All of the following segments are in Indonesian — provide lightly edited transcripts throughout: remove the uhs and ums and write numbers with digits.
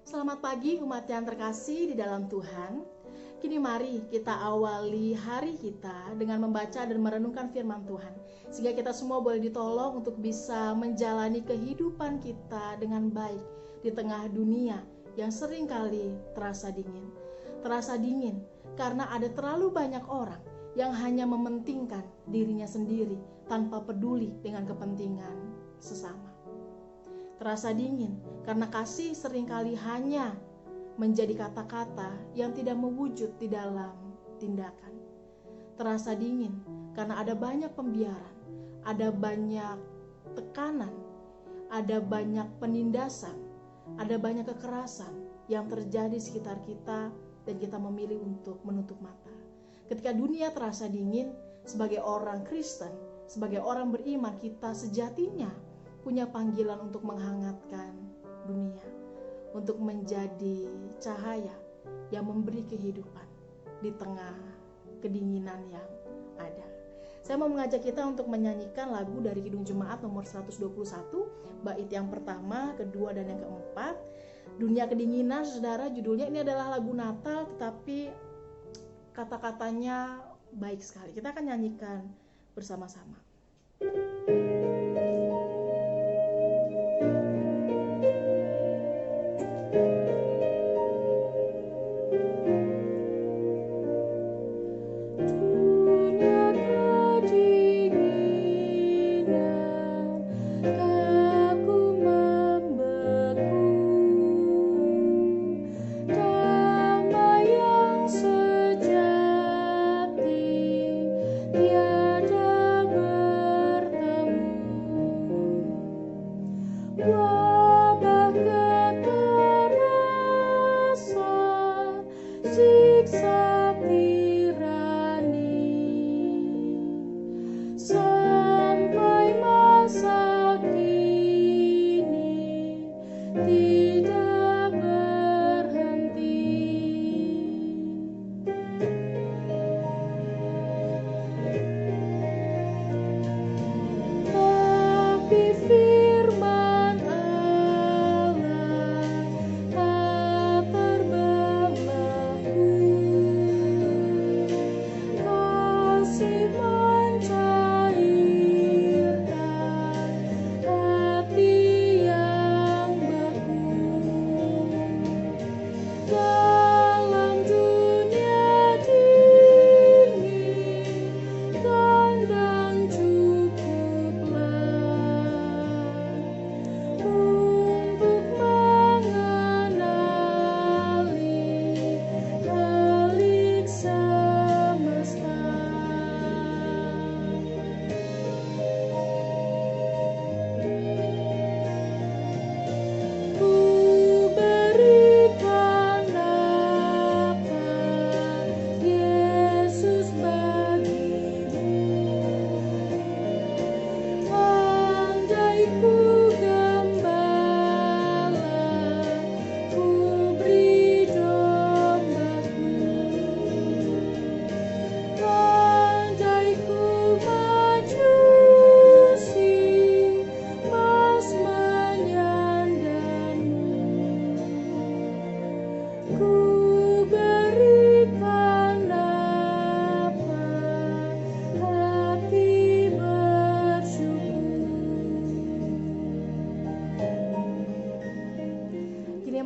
Selamat pagi umat yang terkasih di dalam Tuhan. Kini mari kita awali hari kita dengan membaca dan merenungkan firman Tuhan, sehingga kita semua boleh ditolong untuk bisa menjalani kehidupan kita dengan baik di tengah dunia yang seringkali terasa dingin. Terasa dingin karena ada terlalu banyak orang yang hanya mementingkan dirinya sendiri tanpa peduli dengan kepentingan sesama. Terasa dingin karena kasih seringkali hanya menjadi kata-kata yang tidak mewujud di dalam tindakan. Terasa dingin karena ada banyak pembiaran, ada banyak tekanan, ada banyak penindasan, ada banyak kekerasan yang terjadi di sekitar kita dan kita memilih untuk menutup mata. Ketika dunia terasa dingin, sebagai orang Kristen, sebagai orang beriman, kita sejatinya punya panggilan untuk menghangatkan dunia, untuk menjadi cahaya yang memberi kehidupan di tengah kedinginan yang ada. Saya mau mengajak kita untuk menyanyikan lagu dari Kidung Jemaat nomor 121, bait yang pertama, kedua, dan yang keempat. Dunia Kedinginan, saudara, judulnya. Ini adalah lagu Natal, tetapi kata-katanya baik sekali. Kita akan nyanyikan bersama-sama.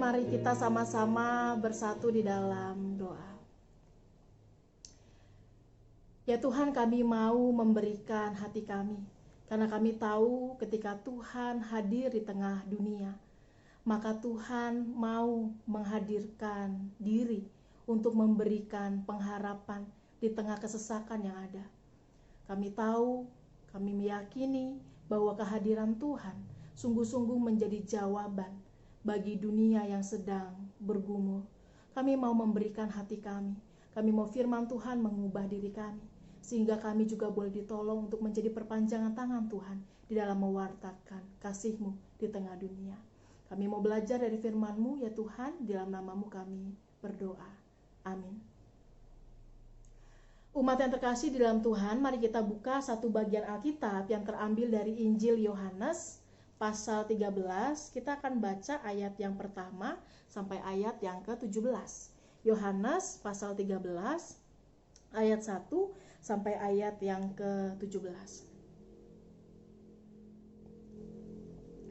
Mari kita sama-sama bersatu di dalam doa. Ya Tuhan, kami mau memberikan hati kami, karena kami tahu ketika Tuhan hadir di tengah dunia, maka Tuhan mau menghadirkan diri untuk memberikan pengharapan di tengah kesesakan yang ada. Kami tahu, kami meyakini bahwa kehadiran Tuhan sungguh-sungguh menjadi jawaban bagi dunia yang sedang bergumul. Kami mau memberikan hati kami. Kami mau firman Tuhan mengubah diri kami, sehingga kami juga boleh ditolong untuk menjadi perpanjangan tangan Tuhan di dalam mewartakan kasih-Mu di tengah dunia. Kami mau belajar dari firman-Mu, ya Tuhan, di dalam nama-Mu kami berdoa. Amin. Umat yang terkasih di dalam Tuhan, mari kita buka satu bagian Alkitab yang terambil dari Injil Yohanes pasal 13, kita akan baca ayat yang pertama sampai ayat yang ke-17. Yohanes pasal 13 ayat 1 sampai ayat yang ke-17.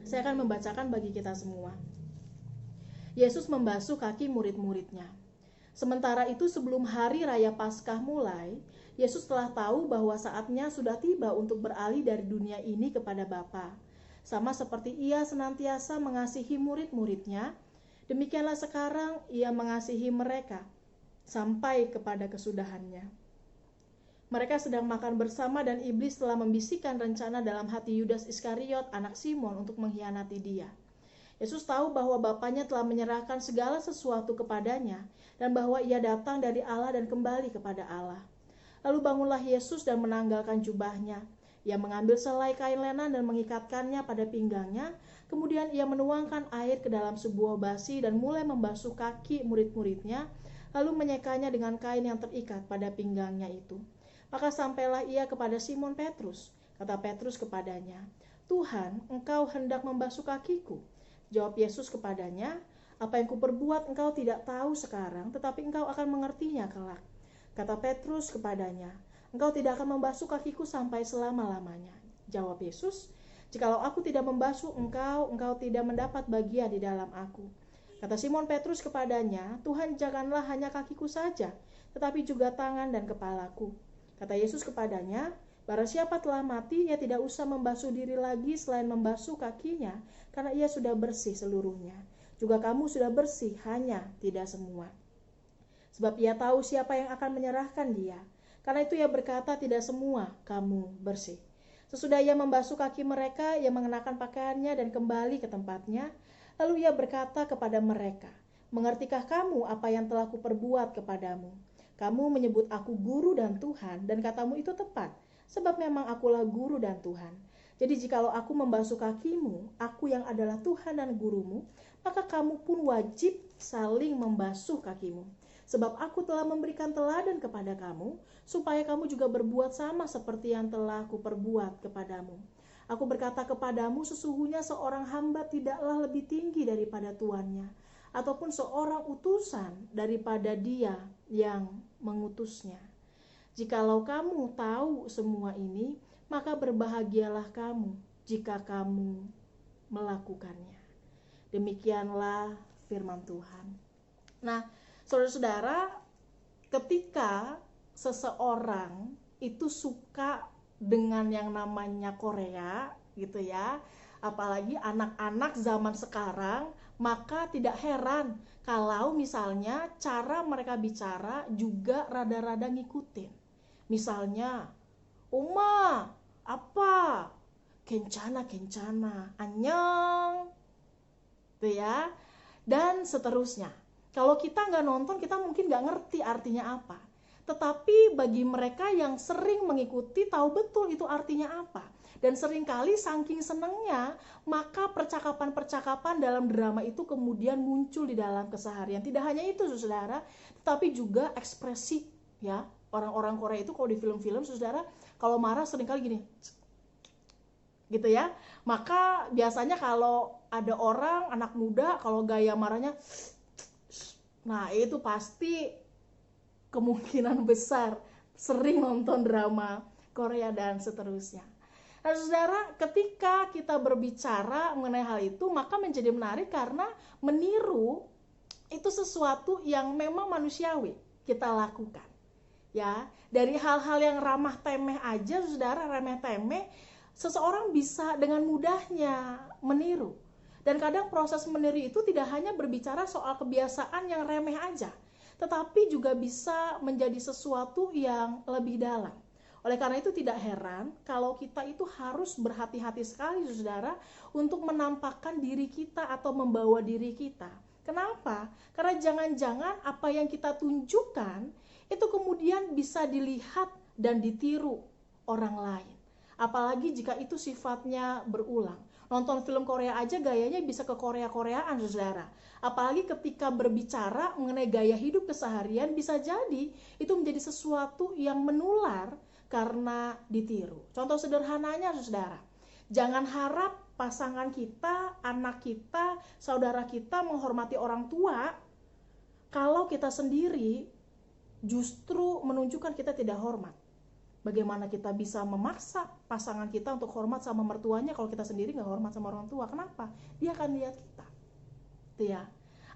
Saya akan membacakan bagi kita semua. Yesus membasuh kaki murid-muridnya. Sementara itu sebelum hari raya Paskah mulai, Yesus telah tahu bahwa saatnya sudah tiba untuk beralih dari dunia ini kepada Bapa. Sama seperti ia senantiasa mengasihi murid-muridnya, demikianlah sekarang ia mengasihi mereka sampai kepada kesudahannya. Mereka sedang makan bersama dan iblis telah membisikkan rencana dalam hati Yudas Iskariot, anak Simon, untuk mengkhianati dia. Yesus tahu bahwa Bapanya telah menyerahkan segala sesuatu kepadanya dan bahwa ia datang dari Allah dan kembali kepada Allah. Lalu bangunlah Yesus dan menanggalkan jubahnya. Ia mengambil selai kain lenan dan mengikatkannya pada pinggangnya. Kemudian ia menuangkan air ke dalam sebuah basi dan mulai membasuh kaki murid-muridnya, lalu menyekanya dengan kain yang terikat pada pinggangnya itu. Maka sampailah ia kepada Simon Petrus. Kata Petrus kepadanya, "Tuhan, engkau hendak membasuh kakiku?" Jawab Yesus kepadanya, "Apa yang kuperbuat engkau tidak tahu sekarang, tetapi engkau akan mengertinya kelak." Kata Petrus kepadanya, "Engkau tidak akan membasuh kakiku sampai selama-lamanya." Jawab Yesus, "Jikalau aku tidak membasuh engkau tidak mendapat bagian di dalam aku." Kata Simon Petrus kepadanya, "Tuhan, janganlah hanya kakiku saja, tetapi juga tangan dan kepalaku." Kata Yesus kepadanya, "Barang siapa telah mati, ia tidak usah membasuh diri lagi selain membasuh kakinya, karena ia sudah bersih seluruhnya. Juga kamu sudah bersih, hanya tidak semua." Sebab ia tahu siapa yang akan menyerahkan dia. Karena itu ia berkata, "Tidak semua kamu bersih." Sesudah ia membasuh kaki mereka, ia mengenakan pakaiannya dan kembali ke tempatnya. Lalu ia berkata kepada mereka, "Mengertikah kamu apa yang telah kuperbuat kepadamu? Kamu menyebut aku guru dan Tuhan, dan katamu itu tepat, sebab memang akulah guru dan Tuhan. Jadi jikalau aku membasuh kakimu, aku yang adalah Tuhan dan gurumu, maka kamu pun wajib saling membasuh kakimu. Sebab aku telah memberikan teladan kepada kamu, supaya kamu juga berbuat sama seperti yang telah kuperbuat kepadamu. Aku berkata kepadamu, sesungguhnya seorang hamba tidaklah lebih tinggi daripada tuannya, ataupun seorang utusan daripada dia yang mengutusnya. Jikalau kamu tahu semua ini, maka berbahagialah kamu jika kamu melakukannya." Demikianlah firman Tuhan. Nah, saudara-saudara, ketika seseorang itu suka dengan yang namanya Korea gitu ya, apalagi anak-anak zaman sekarang, maka tidak heran kalau misalnya cara mereka bicara juga rada-rada ngikutin. Misalnya, "Oma, apa? Kencana, anyang." Tuh ya. Dan seterusnya. Kalau kita nggak nonton, kita mungkin nggak ngerti artinya apa. Tetapi bagi mereka yang sering mengikuti, tahu betul itu artinya apa. Dan seringkali saking senangnya, maka percakapan-percakapan dalam drama itu kemudian muncul di dalam keseharian. Tidak hanya itu, saudara, tetapi juga ekspresi ya. Orang-orang Korea itu kalau di film-film, saudara, kalau marah seringkali gini, gitu ya. Maka biasanya kalau ada orang, anak muda, kalau gaya marahnya, nah itu pasti kemungkinan besar sering nonton drama Korea dan seterusnya. Nah, saudara, ketika kita berbicara mengenai hal itu, maka menjadi menarik karena meniru itu sesuatu yang memang manusiawi kita lakukan. Ya, dari hal-hal yang ramah temeh aja, saudara, remeh temeh, seseorang bisa dengan mudahnya meniru. Dan kadang proses meniru itu tidak hanya berbicara soal kebiasaan yang remeh aja, tetapi juga bisa menjadi sesuatu yang lebih dalam. Oleh karena itu tidak heran kalau kita itu harus berhati-hati sekali, saudara, untuk menampakkan diri kita atau membawa diri kita. Kenapa? Karena jangan-jangan apa yang kita tunjukkan itu kemudian bisa dilihat dan ditiru orang lain. Apalagi jika itu sifatnya berulang. Nonton film Korea aja gayanya bisa ke Korea-Koreaan, saudara. Apalagi ketika berbicara mengenai gaya hidup keseharian, bisa jadi itu menjadi sesuatu yang menular karena ditiru. Contoh sederhananya, saudara, Jangan harap pasangan kita, anak kita, saudara kita menghormati orang tua kalau kita sendiri justru menunjukkan kita tidak hormat. Bagaimana kita bisa memaksa pasangan kita untuk hormat sama mertuanya kalau kita sendiri nggak hormat sama orang tua? Kenapa? Dia akan lihat kita. Itu ya.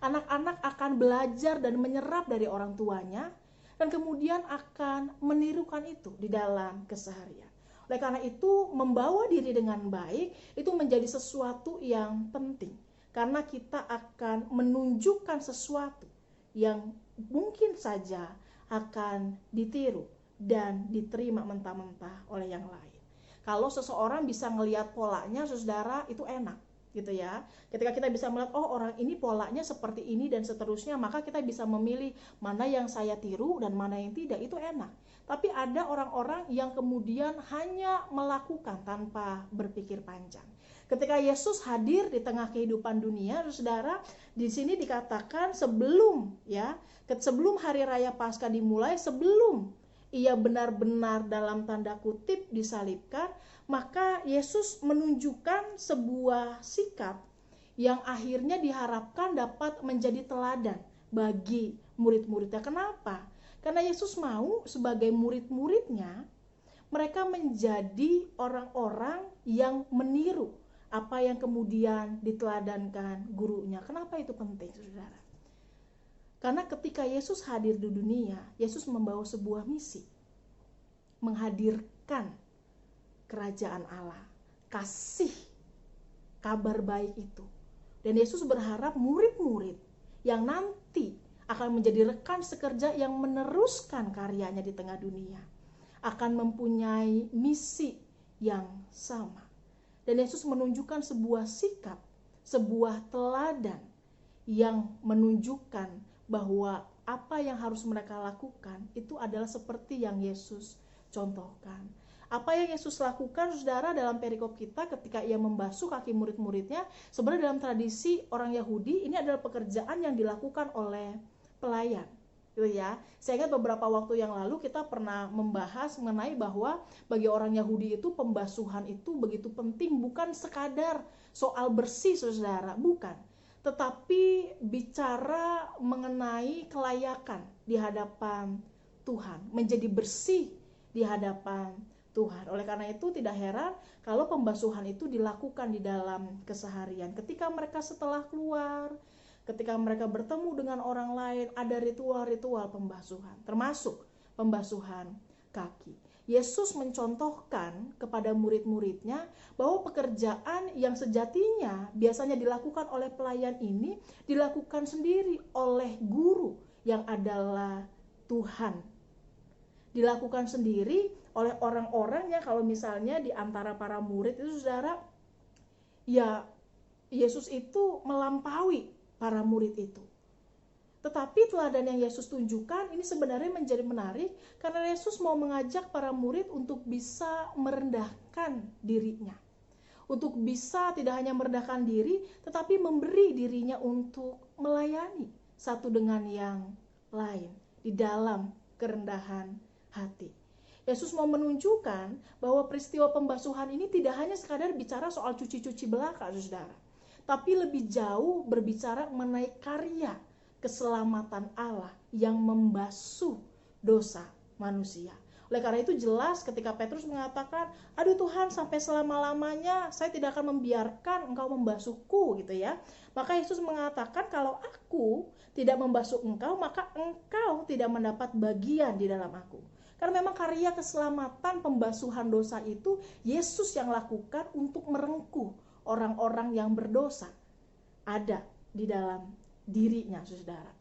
Anak-anak akan belajar dan menyerap dari orang tuanya dan kemudian akan menirukan itu di dalam keseharian. Oleh karena itu, membawa diri dengan baik itu menjadi sesuatu yang penting. Karena kita akan menunjukkan sesuatu yang mungkin saja akan ditiru dan diterima mentah-mentah oleh yang lain. Kalau seseorang bisa ngelihat polanya, saudara, itu enak gitu ya. Ketika kita bisa melihat, oh orang ini polanya seperti ini dan seterusnya, maka kita bisa memilih mana yang saya tiru dan mana yang tidak, itu enak. Tapi ada orang-orang yang kemudian hanya melakukan tanpa berpikir panjang. Ketika Yesus hadir di tengah kehidupan dunia, saudara, di sini dikatakan sebelum hari raya Paskah dimulai, sebelum ia benar-benar dalam tanda kutip disalibkan, maka Yesus menunjukkan sebuah sikap yang akhirnya diharapkan dapat menjadi teladan bagi murid-muridnya. Kenapa? Karena Yesus mau sebagai murid-muridnya mereka menjadi orang-orang yang meniru apa yang kemudian diteladankan gurunya. Kenapa itu penting, saudara? Karena ketika Yesus hadir di dunia, Yesus membawa sebuah misi, menghadirkan kerajaan Allah, kasih kabar baik itu. Dan Yesus berharap murid-murid yang nanti akan menjadi rekan sekerja yang meneruskan karyanya di tengah dunia akan mempunyai misi yang sama. Dan Yesus menunjukkan sebuah sikap, sebuah teladan yang menunjukkan bahwa apa yang harus mereka lakukan itu adalah seperti yang Yesus contohkan. Apa yang Yesus lakukan, saudara, dalam perikop kita ketika ia membasuh kaki murid-muridnya, sebenarnya dalam tradisi orang Yahudi ini adalah pekerjaan yang dilakukan oleh pelayan. Gitu ya. Saya ingat beberapa waktu yang lalu kita pernah membahas mengenai bahwa bagi orang Yahudi itu pembasuhan itu begitu penting, bukan sekadar soal bersih, saudara, bukan. Tetapi bicara mengenai kelayakan di hadapan Tuhan, menjadi bersih di hadapan Tuhan. Oleh karena itu tidak heran kalau pembasuhan itu dilakukan di dalam keseharian. Ketika mereka setelah keluar, ketika mereka bertemu dengan orang lain, ada ritual-ritual pembasuhan, termasuk pembasuhan kaki. Yesus mencontohkan kepada murid-muridnya bahwa pekerjaan yang sejatinya biasanya dilakukan oleh pelayan ini dilakukan sendiri oleh guru yang adalah Tuhan. Dilakukan sendiri oleh orang-orang yang kalau misalnya di antara para murid itu, saudara, ya Yesus itu melampaui para murid itu. Tetapi teladan yang Yesus tunjukkan ini sebenarnya menjadi menarik karena Yesus mau mengajak para murid untuk bisa merendahkan dirinya. Untuk bisa tidak hanya merendahkan diri, tetapi memberi dirinya untuk melayani satu dengan yang lain di dalam kerendahan hati. Yesus mau menunjukkan bahwa peristiwa pembasuhan ini tidak hanya sekadar bicara soal cuci-cuci belaka, saudara, tapi lebih jauh berbicara mengenai karya keselamatan Allah yang membasuh dosa manusia. Oleh karena itu jelas ketika Petrus mengatakan, aduh Tuhan, sampai selama-lamanya saya tidak akan membiarkan engkau membasuhku, gitu ya. Maka Yesus mengatakan, kalau aku tidak membasuh engkau, maka engkau tidak mendapat bagian di dalam aku. Karena memang karya keselamatan pembasuhan dosa itu Yesus yang lakukan untuk merengkuh orang-orang yang berdosa ada di dalam dirinya, saudara.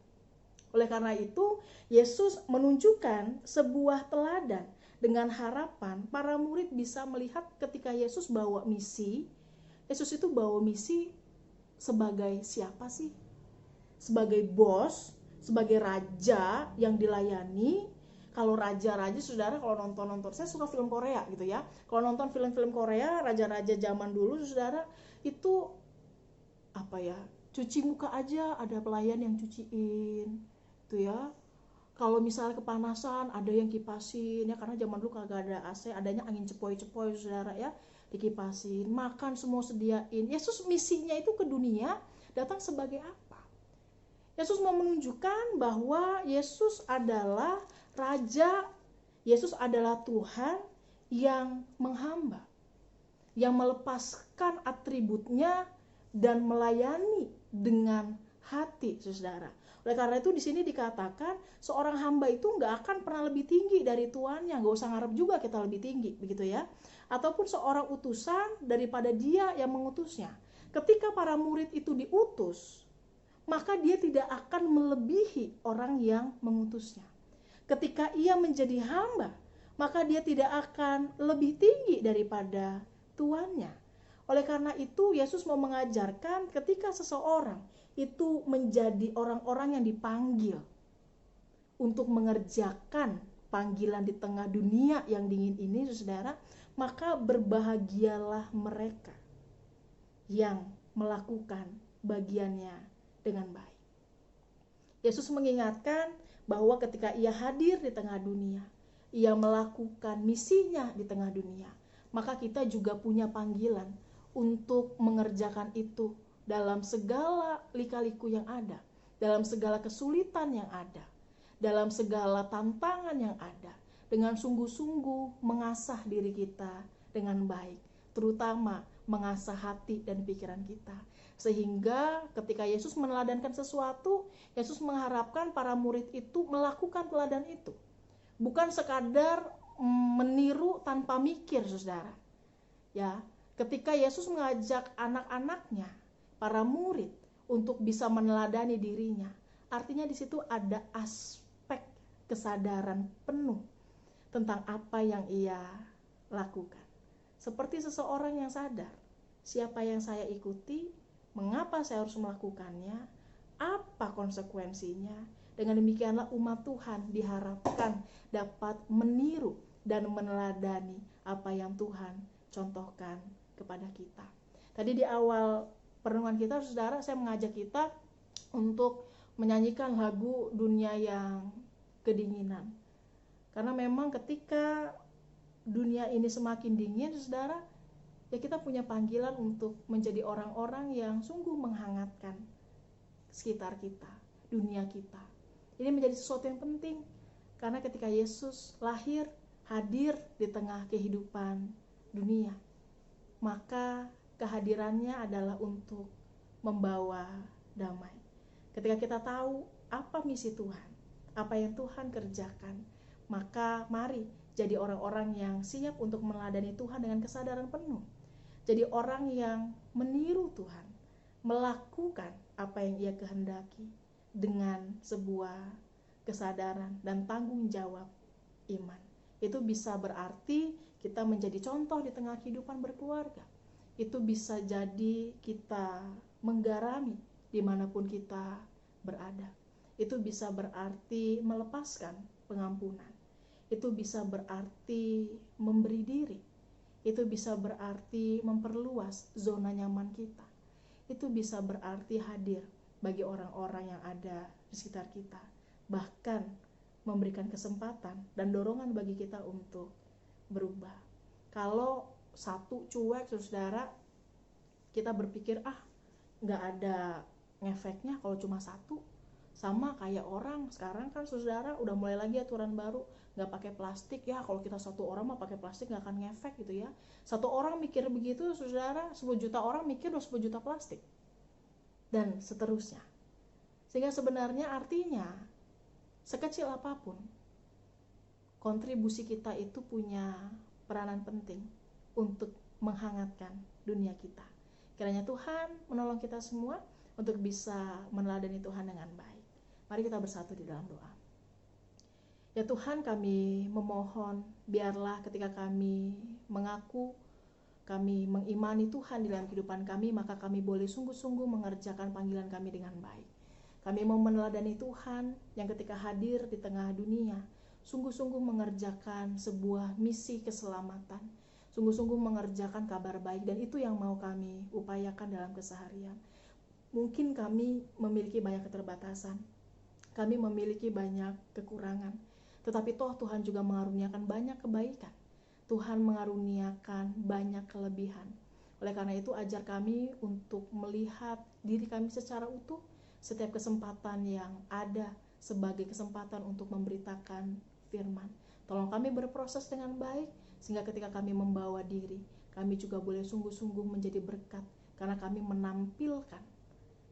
Oleh karena itu, Yesus menunjukkan sebuah teladan dengan harapan para murid bisa melihat ketika Yesus bawa misi. Yesus itu bawa misi sebagai siapa sih? Sebagai bos, sebagai raja yang dilayani. Kalau raja-raja, saudara, kalau nonton, saya suka film Korea gitu ya. Kalau nonton film-film Korea, raja-raja zaman dulu, saudara, itu apa ya? Cuci muka aja ada pelayan yang cuciin, tuh ya. Kalau misalnya kepanasan ada yang kipasin ya, karena zaman dulu kagak ada AC, adanya angin cepoi-cepoi, saudara ya. dikipasin, makan semua sediain. Yesus misinya itu ke dunia datang sebagai apa? Yesus mau menunjukkan bahwa Yesus adalah Raja, Yesus adalah Tuhan yang menghamba, yang melepaskan atributnya dan melayani dengan hati, saudara. Oleh karena itu di sini dikatakan seorang hamba itu nggak akan pernah lebih tinggi dari tuannya, nggak usah ngarep juga kita lebih tinggi, begitu ya. Ataupun seorang utusan daripada dia yang mengutusnya. Ketika para murid itu diutus, maka dia tidak akan melebihi orang yang mengutusnya. Ketika ia menjadi hamba, maka dia tidak akan lebih tinggi daripada tuannya. Oleh karena itu Yesus mau mengajarkan ketika seseorang itu menjadi orang-orang yang dipanggil untuk mengerjakan panggilan di tengah dunia yang dingin ini, saudara, maka berbahagialah mereka yang melakukan bagiannya dengan baik. Yesus mengingatkan bahwa ketika ia hadir di tengah dunia, ia melakukan misinya di tengah dunia, maka kita juga punya panggilan untuk mengerjakan itu dalam segala lika-liku yang ada, dalam segala kesulitan yang ada, dalam segala tantangan yang ada, dengan sungguh-sungguh mengasah diri kita dengan baik, terutama mengasah hati dan pikiran kita. Sehingga ketika Yesus meneladankan sesuatu, Yesus mengharapkan para murid itu melakukan teladan itu. Bukan sekadar meniru tanpa mikir, saudara. Ya, ketika Yesus mengajak anak-anaknya, para murid, untuk bisa meneladani dirinya, artinya di situ ada aspek kesadaran penuh tentang apa yang ia lakukan. Seperti seseorang yang sadar, siapa yang saya ikuti, mengapa saya harus melakukannya, apa konsekuensinya. Dengan demikianlah umat Tuhan diharapkan dapat meniru dan meneladani apa yang Tuhan contohkan kepada kita. Tadi di awal perenungan kita, saudara, saya mengajak kita untuk menyanyikan lagu Dunia yang Kedinginan. Karena memang ketika dunia ini semakin dingin, saudara, ya kita punya panggilan untuk menjadi orang-orang yang sungguh menghangatkan sekitar kita, dunia kita. Ini menjadi sesuatu yang penting, karena ketika Yesus lahir, hadir di tengah kehidupan dunia, maka kehadirannya adalah untuk membawa damai. Ketika kita tahu apa misi Tuhan, apa yang Tuhan kerjakan, maka mari jadi orang-orang yang siap untuk meneladani Tuhan dengan kesadaran penuh. Jadi orang yang meniru Tuhan, melakukan apa yang ia kehendaki dengan sebuah kesadaran dan tanggung jawab iman. Itu bisa berarti kita menjadi contoh di tengah kehidupan berkeluarga. Itu bisa jadi kita menggarami dimanapun kita berada. Itu bisa berarti melepaskan pengampunan. Itu bisa berarti memberi diri. Itu bisa berarti memperluas zona nyaman kita. Itu bisa berarti hadir bagi orang-orang yang ada di sekitar kita. Bahkan memberikan kesempatan dan dorongan bagi kita untuk berubah. Kalau satu cuek, saudara, kita berpikir nggak ada ngefeknya kalau cuma satu. Sama kayak orang sekarang kan, saudara, udah mulai lagi aturan baru, nggak pakai plastik. Ya kalau kita satu orang mah pakai plastik nggak akan ngefek gitu ya. Satu orang mikir begitu, saudara, 10 juta orang mikir udah 10 juta plastik, dan seterusnya. Sehingga sebenarnya artinya sekecil apapun kontribusi kita itu punya peranan penting untuk menghangatkan dunia kita. Kiranya Tuhan menolong kita semua untuk bisa meneladani Tuhan dengan baik. Mari kita bersatu di dalam doa. Ya Tuhan, kami memohon, biarlah ketika kami mengaku, kami mengimani Tuhan di dalam kehidupan kami, maka kami boleh sungguh-sungguh mengerjakan panggilan kami dengan baik. Kami mau meneladani Tuhan yang ketika hadir di tengah dunia, sungguh-sungguh mengerjakan sebuah misi keselamatan, sungguh-sungguh mengerjakan kabar baik, dan itu yang mau kami upayakan dalam keseharian. Mungkin kami memiliki banyak keterbatasan, kami memiliki banyak kekurangan, tetapi toh Tuhan juga mengaruniakan banyak kebaikan. Tuhan mengaruniakan banyak kelebihan. Oleh karena itu, ajar kami untuk melihat diri kami secara utuh, setiap kesempatan yang ada sebagai kesempatan untuk memberitakan firman. Tolong kami berproses dengan baik, sehingga ketika kami membawa diri, kami juga boleh sungguh-sungguh menjadi berkat, karena kami menampilkan,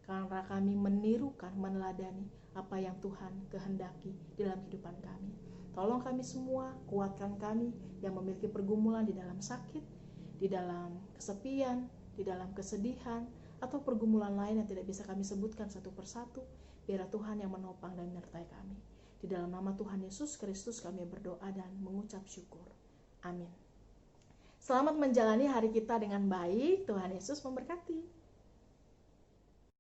karena kami menirukan, meneladani apa yang Tuhan kehendaki dalam kehidupan kami. Tolong kami semua, kuatkan kami yang memiliki pergumulan di dalam sakit, di dalam kesepian, di dalam kesedihan, atau pergumulan lain yang tidak bisa kami sebutkan satu persatu. Biar Tuhan yang menopang dan menyertai kami. Di dalam nama Tuhan Yesus Kristus kami berdoa dan mengucap syukur. Amin. Selamat menjalani hari kita dengan baik. Tuhan Yesus memberkati.